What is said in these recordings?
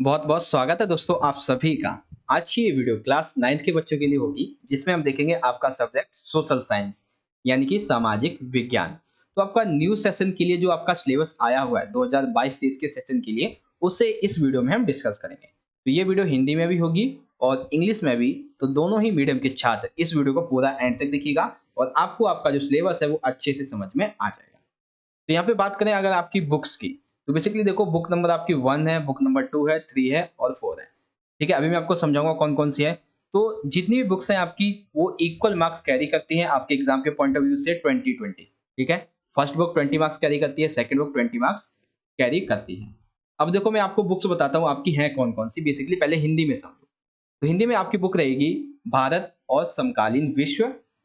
बहुत बहुत स्वागत है दोस्तों आप सभी का। आज की ये वीडियो क्लास 9th के बच्चों के लिए होगी जिसमें हम देखेंगे आपका सब्जेक्ट सोशल साइंस यानी कि सामाजिक विज्ञान। तो आपका न्यू सेशन के लिए जो आपका सिलेबस आया हुआ है 2022-23 के सेशन के लिए उसे इस वीडियो में हम डिस्कस करेंगे। तो ये वीडियो हिंदी में भी होगी और इंग्लिश में भी। तो दोनों ही मीडियम के छात्र इस वीडियो को पूरा एंड तक देखिएगा और आपको आपका जो सिलेबस है वो अच्छे से समझ में आ जाएगा। तो यहाँ पे बात करें अगर आपकी बुक्स की, तो बेसिकली देखो बुक नंबर आपकी 1 है, बुक नंबर 2 है, 3 है और 4 है। ठीक है, अभी मैं आपको समझाऊंगा कौन-कौन सी है। तो जितनी भी बुक्स हैं आपकी वो इक्वल मार्क्स कैरी करती हैं आपके एग्जाम के पॉइंट ऑफ व्यू से 20-20। ठीक है, फर्स्ट बुक 20 मार्क्स कैरी करती है, सेकंड बुक 20 मार्क्स कैरी करती है। अब देखो मैं आपको बुक्स बताता हूँ आपकी हैं कौन-कौन सी। बेसिकली पहले हिंदी में समझो। तो हिंदी में आपकी बुक रहेगी भारत और समकालीन विश्व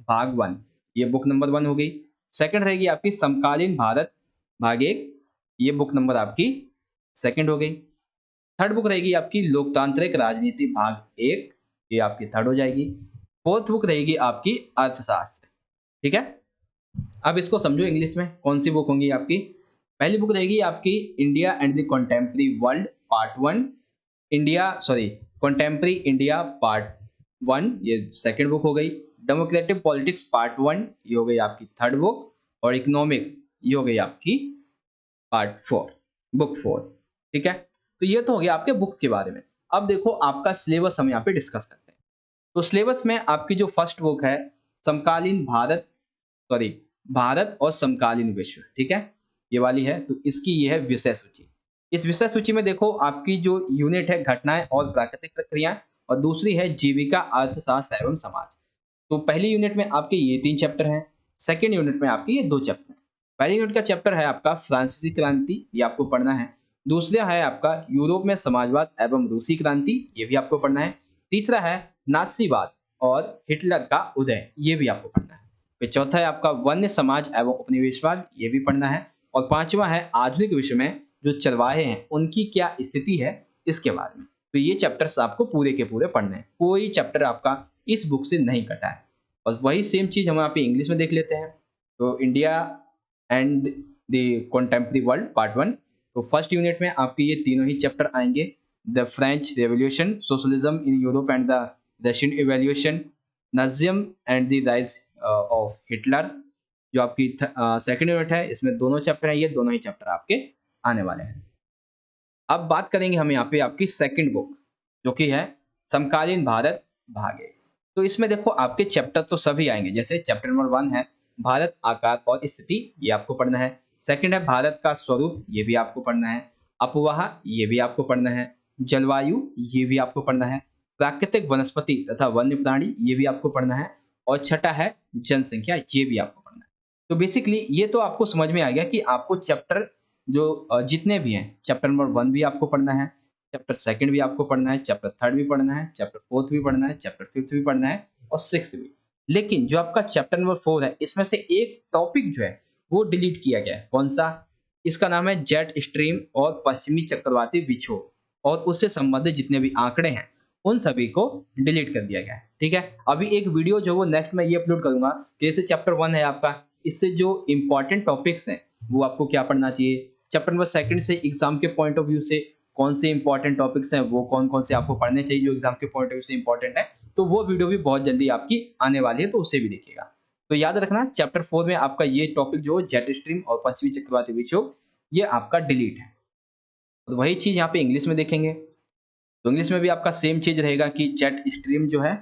भाग 1। ये बुक नंबर 1 हो गई। सेकंड रहेगी आपकी समकालीन भारत भाग 1। ये बुक नंबर आपकी सेकंड हो गई। थर्ड बुक रहेगी आपकी लोकतांत्रिक राजनीति भाग 1। ये आपकी थर्ड हो जाएगी। फोर्थ बुक रहेगी आपकी अर्थशास्त्र। ठीक है, अब इसको समझो इंग्लिश में कौन सी बुक होंगी आपकी। पहली बुक रहेगी आपकी India and the contemporary world part 1। Contemporary India part 1 ये सेकंड बुक हो गई। डेमोक्रेटिक पॉलिटिक्स पार्ट 1 ये हो गई आपकी थर्ड बुक। और इकोनॉमिक्स ये हो गई आपकी पार्ट 4, बुक 4। ठीक है, तो ये तो हो गया आपके बुक के बारे में। अब देखो आपका सिलेबस हम यहाँ पे डिस्कस करते हैं। तो सिलेबस में आपकी जो फर्स्ट बुक है समकालीन सॉरी भारत और समकालीन विश्व। ठीक है, ये वाली है। तो इसकी ये है विषय सूची। इस विषय सूची में देखो आपकी जो यूनिट है घटनाएं और प्राकृतिक प्रक्रियाएं और दूसरी है जीविका अर्थशास्त्र एवं समाज। तो पहली यूनिट में आपके ये 3 चैप्टर हैं, सेकंड यूनिट में आपके ये 2 चैप्टर हैं। पहली यूनिट का चैप्टर है आपका फ्रांसीसी क्रांति, ये आपको पढ़ना है। दूसरा है आपका यूरोप में समाजवाद एवं रूसी क्रांति, ये भी आपको पढ़ना है। तीसरा है नात्सीवाद और हिटलर का उदय, ये भी आपको पढ़ना है। फिर चौथा है आपका वन्य समाज एवं उपनिवेशवाद, ये भी पढ़ना है। और पांचवा है आधुनिक विश्व में जो चरवाहे हैं उनकी क्या स्थिति है, इसके बारे में। तो ये चैप्टर्स आपको पूरे के पूरे पढ़ने हैं, कोई चैप्टर आपका इस बुक से नहीं कटा है। और वही सेम चीज हम यहाँ पे इंग्लिश में देख लेते हैं। तो India and the contemporary world part 1। तो फर्स्ट यूनिट में आपके ये तीनों ही चैप्टर आएंगे। The French revolution, socialism in Europe and the Russian evaluation, Nazism and the rise of Hitler. जो आपकी सेकंड यूनिट है इसमें दोनों चैप्टर हैं, ये दोनों ही चैप्टर आपके आने वाले हैं। अब बात करेंगे हम यहाँ पे आपकी सेकंड बुक जो कि है समकालीन भारत भाग 1। तो इसमें देखो आपके चैप्टर तो सभी आएंगे। जैसे चैप्टर नंबर 1 है भारत आकार और स्थिति, ये आपको पढ़ना है। सेकंड है भारत का स्वरूप, ये भी आपको पढ़ना है। अपवाह, ये भी आपको पढ़ना है। जलवायु, ये भी आपको पढ़ना है। प्राकृतिक वनस्पति तथा वन्य प्राणी, ये भी आपको पढ़ना है। और छठा है जनसंख्या, ये भी आपको पढ़ना है। तो बेसिकली ये तो आपको समझ में आ गया कि आपको चैप्टर जो जितने भी हैं, चैप्टर नंबर 1 भी आपको पढ़ना है, चैप्टर सेकंड भी आपको पढ़ना है, चैप्टर थर्ड भी पढ़ना है, चैप्टर फोर्थ भी पढ़ना है, चैप्टर फिफ्थ भी पढ़ना है और सिक्स्थ भी। लेकिन जो आपका चैप्टर नंबर 4 है इसमें से एक टॉपिक जो है वो डिलीट किया गया है। कौन सा? इसका नाम है जेट स्ट्रीम और पश्चिमी चक्रवाती विक्षोभ और उससे संबंधित जितने भी आंकड़े हैं उन सभी को डिलीट कर दिया गया है। ठीक है, अभी एक वीडियो जो वो नेक्स्ट में ये अपलोड करूंगा कि जैसे चैप्टर 1 है आपका, इससे जो इंपॉर्टेंट टॉपिक्स हैं वो आपको क्या पढ़ना चाहिए। चैप्टर नंबर सेकंड से एग्जाम के पॉइंट ऑफ व्यू से कौन से इंपॉर्टेंट टॉपिक्स हैं वो कौन कौन से आपको पढ़ने चाहिए जो एग्जाम के पॉइंट ऑफ व्यू से इंपॉर्टेंट है। तो वो वीडियो भी बहुत जल्दी आपकी आने वाली है, तो उसे भी देखिएगा। तो याद रखना चैप्टर 4 में आपका ये टॉपिक जो जेट स्ट्रीम और पश्चिमी चक्रवाती विक्षोभ ये आपका डिलीट है। तो वही चीज यहाँ पे इंग्लिश में देखेंगे। तो इंग्लिश में भी आपका सेम चीज रहेगा कि जेट स्ट्रीम जो है,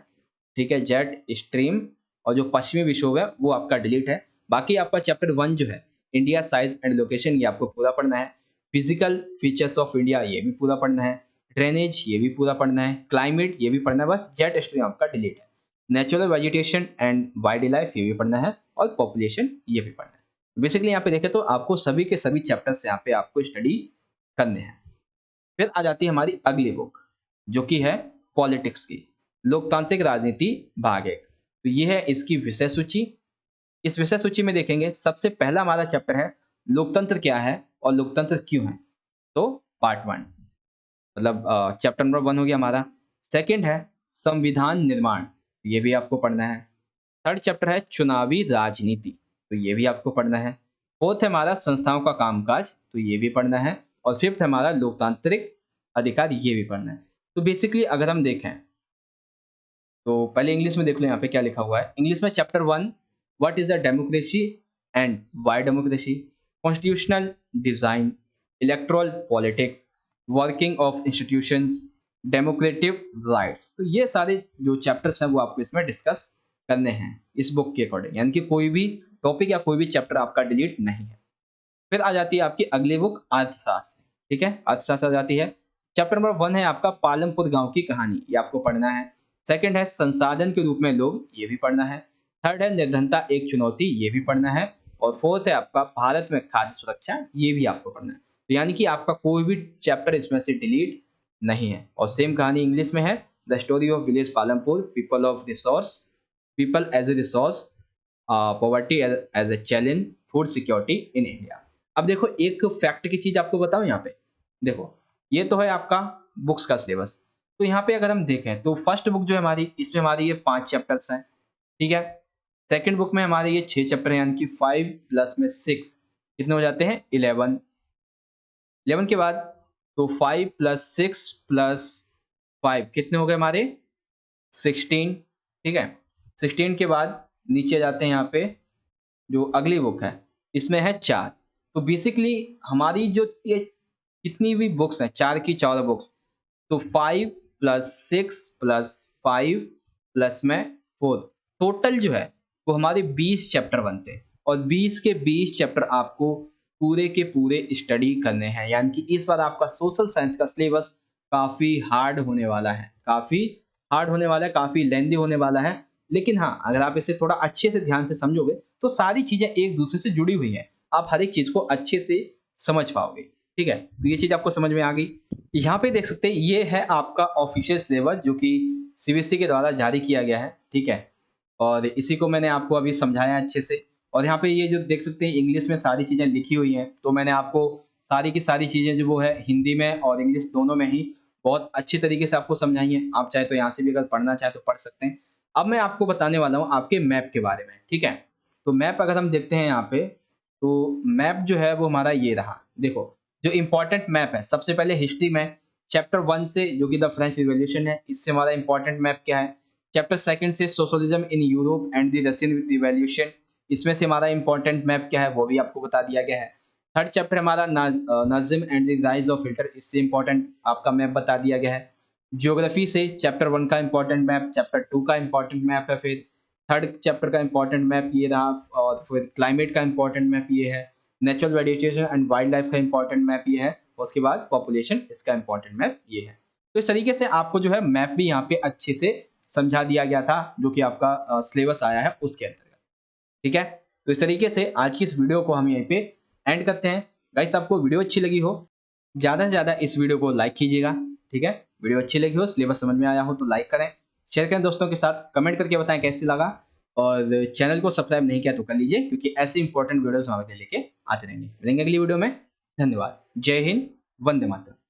ठीक है, जेट स्ट्रीम और जो पश्चिमी विक्षोभ है वो आपका डिलीट है। बाकी आपका चैप्टर 1 जो है इंडिया साइज एंड लोकेशन, ये आपको पूरा पढ़ना है। फिजिकल फीचर्स ऑफ इंडिया, ये भी पूरा पढ़ना है। ड्रेनेज, ये भी पूरा पढ़ना है। क्लाइमेट, ये भी पढ़ना है। बस जेट स्ट्रीम आपका डिलीट है। Natural vegetation and wild life, ये भी पढ़ना है। और पॉपुलेशन, ये भी पढ़ना है। बेसिकली यहाँ पे देखें तो आपको सभी के सभी चैप्टर्स यहाँ पे आपको स्टडी करने हैं। फिर आ जाती है हमारी अगली बुक जो कि है पॉलिटिक्स की, लोकतांत्रिक राजनीति भाग 1। तो ये है इसकी विषय सूची। इस विषय सूची में देखेंगे सबसे पहला हमारा चैप्टर है लोकतंत्र क्या है और लोकतंत्र क्यों है। तो पार्ट 1 मतलब चैप्टर नंबर 1 हो गया हमारा। सेकंड है संविधान निर्माण, ये भी आपको पढ़ना है। थर्ड चैप्टर है चुनावी राजनीति, तो ये भी आपको पढ़ना है। फोर्थ है हमारा संस्थाओं का कामकाज, तो ये भी पढ़ना है। और फिफ्थ है हमारा लोकतांत्रिक अधिकार ये भी पढ़ना है। तो बेसिकली अगर हम देखें तो पहले इंग्लिश में देख लो यहाँ पे क्या लिखा हुआ है। इंग्लिश में chapter 1 what is the democracy and why democracy, constitutional design, electoral politics, working of institutions, democratic rights. तो ये सारे जो चैप्टर्स हैं वो आपको इसमें डिस्कस करने हैं इस बुक के अकॉर्डिंग, यानी कि कोई भी टॉपिक या कोई भी चैप्टर आपका डिलीट नहीं है। फिर आ जाती है आपकी अगली बुक अर्थशास्त्र, ठीक है, अर्थशास्त्र आ जाती है। चैप्टर नंबर 1 है आपका पालमपुर गांव की कहानी, ये आपको पढ़ना है। सेकंड है संसाधन के रूप में लोग, ये भी पढ़ना है। थर्ड है निर्धनता एक चुनौती, ये भी पढ़ना है। और फोर्थ है आपका भारत में खाद्य सुरक्षा, ये भी आपको पढ़ना है। तो यानी कि आपका कोई भी चैप्टर इसमें से डिलीट नहीं है। और सेम कहानी इंग्लिश में है, the story of village Palampur, people of resource, people as a resource, poverty as a challenge, food security in India. अब देखो एक फैक्ट की चीज आपको बताऊं यहाँ पे, देखो ये तो है आपका बुक्स का सिलेबस। तो यहाँ पे अगर हम देखें तो फर्स्ट बुक जो है हमारी, इसमें हमारी ये 5 चैप्टर्स हैं, ठीक है। सेकंड बुक में हमारे ये 6 चैप्टर हैं, यानी कि 5 प्लस में 6 कितने हो जाते हैं 11। 11 के बाद तो 5 प्लस 6 प्लस 5 कितने हो गए हमारे 16, ठीक है। 16 के बाद नीचे जाते हैं यहाँ पे जो अगली बुक है, इसमें है 4। तो बेसिकली हमारी जो ये कितनी भी बुक्स हैं, 4 की 4 बुक्स, तो 5 प्लस 6 प्लस 5 प्लस में 4, टोटल जो है वो हमारे 20 चैप्टर बनते हैं। और 20 के 20 चैप्टर आपको पूरे के पूरे स्टडी करने हैं, यानी कि इस बार आपका सोशल साइंस का सिलेबस काफ़ी हार्ड होने वाला है, काफ़ी हार्ड होने वाला है, काफ़ी लेंदी होने वाला है। लेकिन हाँ, अगर आप इसे थोड़ा अच्छे से ध्यान से समझोगे तो सारी चीज़ें एक दूसरे से जुड़ी हुई हैं, आप हर एक चीज़ को अच्छे से समझ पाओगे, ठीक है। तो ये चीज़ आपको समझ में आ गई। यहाँ पे देख सकते हैं ये है आपका ऑफिशियल सिलेबस जो कि सीबीएसई के द्वारा जारी किया गया है, ठीक है। और इसी को मैंने आपको अभी समझाया अच्छे से। और यहाँ पे ये जो देख सकते हैं इंग्लिश में सारी चीज़ें लिखी हुई हैं, तो मैंने आपको सारी की सारी चीज़ें जो वो है हिंदी में और इंग्लिश दोनों में ही बहुत अच्छी तरीके से आपको समझाई है। आप चाहे तो यहाँ से भी अगर पढ़ना चाहे तो पढ़ सकते हैं। अब मैं आपको बताने वाला हूँ आपके मैप के बारे में, ठीक है। तो मैप अगर हम देखते हैं यहाँ पे, तो मैप जो है वो हमारा ये रहा। देखो जो इम्पोर्टेंट मैप है, सबसे पहले हिस्ट्री में चैप्टर 1 से जो कि द फ्रेंच रिवॉल्यूशन है, इससे हमारा इंपॉर्टेंट मैप क्या है। चैप्टर 2 से socialism in Europe and the Russian revolution, इसमें से हमारा इंपॉर्टेंट मैप क्या है वो भी आपको बता दिया गया है। थर्ड चैप्टर हमारा Nazim and the rise of Hitler, इससे इंपॉर्टेंट आपका मैप बता दिया गया है। ज्योग्राफी से चैप्टर 1 का इंपॉर्टेंट मैप, चैप्टर 2 का इंपॉर्टेंट मैप है, फिर थर्ड चैप्टर का इंपॉर्टेंट मैप ये रहा, और फिर क्लाइमेट का इंपॉर्टेंट मैप ये है। Natural vegetation and wild life का इंपॉर्टेंट मैप ये है। उसके बाद पॉपुलेशन, इसका इंपॉर्टेंट मैप ये है। तो इस तरीके से आपको जो है मैप भी यहाँ पे अच्छे से समझा दिया गया था, जो कि आपका सिलेबस आया है उसके अंतर्गत, ठीक है। तो इस तरीके से आज की इस वीडियो को हम यहीं पे एंड करते हैं। गाइस आपको वीडियो अच्छी लगी हो, ज़्यादा से ज़्यादा इस वीडियो को लाइक कीजिएगा, ठीक है। वीडियो अच्छी लगी हो, सिलेबस समझ में आया हो तो लाइक करें, शेयर करें दोस्तों के साथ, कमेंट करके बताएं कैसे लगा। और चैनल को सब्सक्राइब नहीं किया तो कर लीजिए, क्योंकि ऐसे इंपॉर्टेंट वीडियोस हम आगे लेके आते रहेंगे। मिलेंगे अगली वीडियो में। धन्यवाद। जय हिंद, वंदे मातरम।